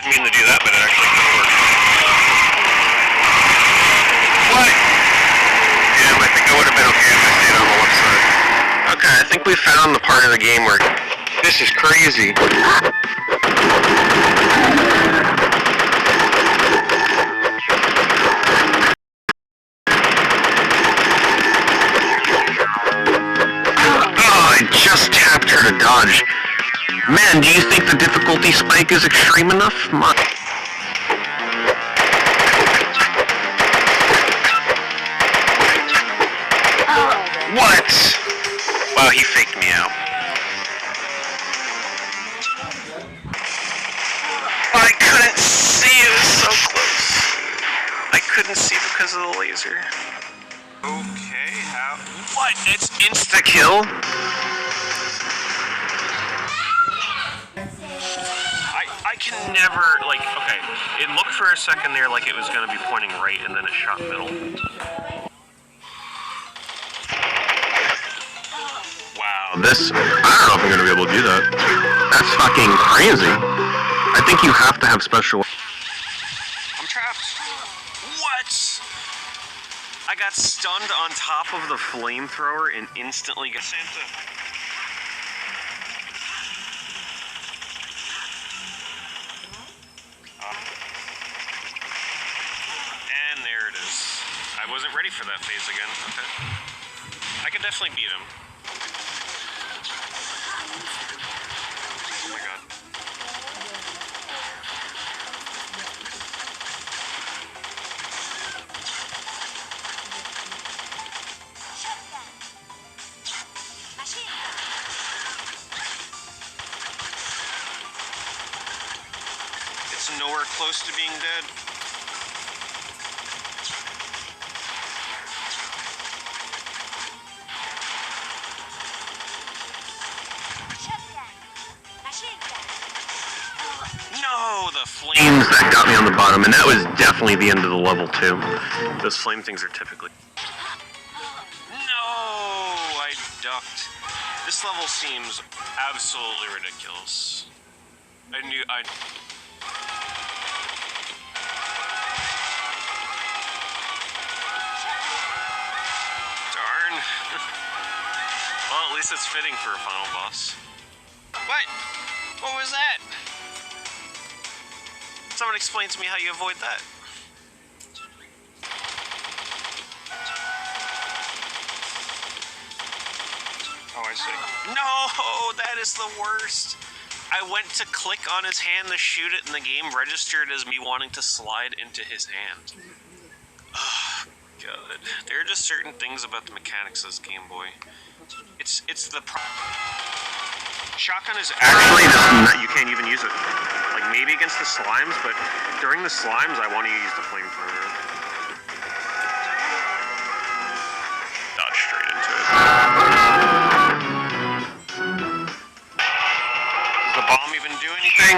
didn't mean to do that, but it actually could work. What? Damn, I think I would have been okay if I stayed on the left side. Okay, I think we found the part of the game where this is crazy. Oh, I just tapped her to dodge. Man, do you think the difficulty spike is extreme enough? What? Wow, he faked me out. I couldn't see, it was so close. I couldn't see because of the laser. Okay, what? It's insta-kill? I can never, like, okay, it looked for a second there like it was going to be pointing right, and then it shot middle. Wow, this, I don't know if I'm going to be able to do that. That's fucking crazy. I think you have to have special... I'm trapped. What? I got stunned on top of the flamethrower and instantly got Santa. And there it is. I wasn't ready for that phase again. Okay. I can definitely beat him. Oh my god. It's nowhere close to being dead. No, the flames that got me on the bottom, and that was definitely the end of the level too. Those flame things are typically... No, I ducked. This level seems absolutely ridiculous. Darn. Well, at least it's fitting for a final boss. What? What was that? Someone explain to me how you avoid that. Oh, I see. No, that is the worst. I went to click on his hand to shoot it, and the game registered as me wanting to slide into his hand. Oh, God. There are just certain things about the mechanics of this Game Boy. It's the shotgun is actually just, you can't even use it. Like, maybe against the slimes, but during the slimes, I want to use the flamethrower. Dodge straight into it. Does the bomb even do anything?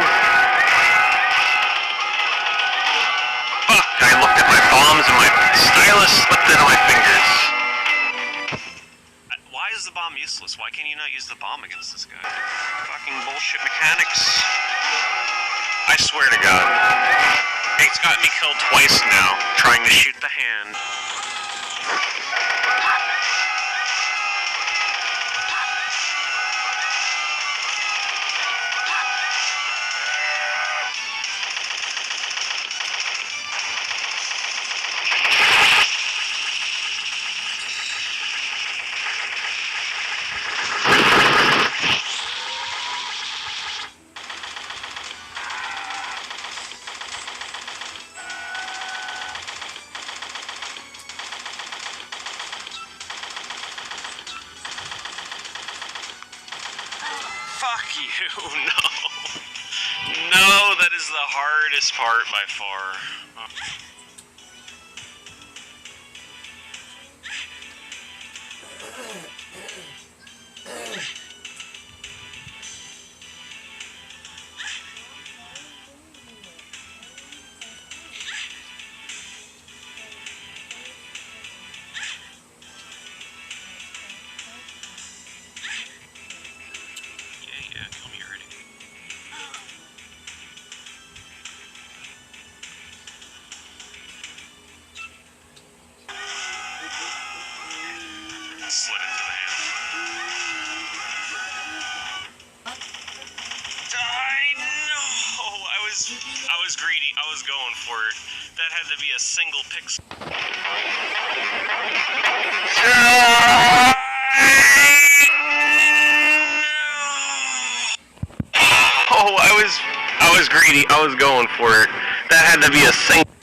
Fuck, I looked at my bombs and my stylus slipped into my fingers. Why is the bomb useless? Why can you not use the bomb against this guy? Fucking bullshit mechanics. I swear to God. It's gotten me killed twice now, trying to shoot the hand. Fuck you, no. No, that is the hardest part by far. had to be a single pixel. Oh, I was greedy. I was going for it. That had to be a single.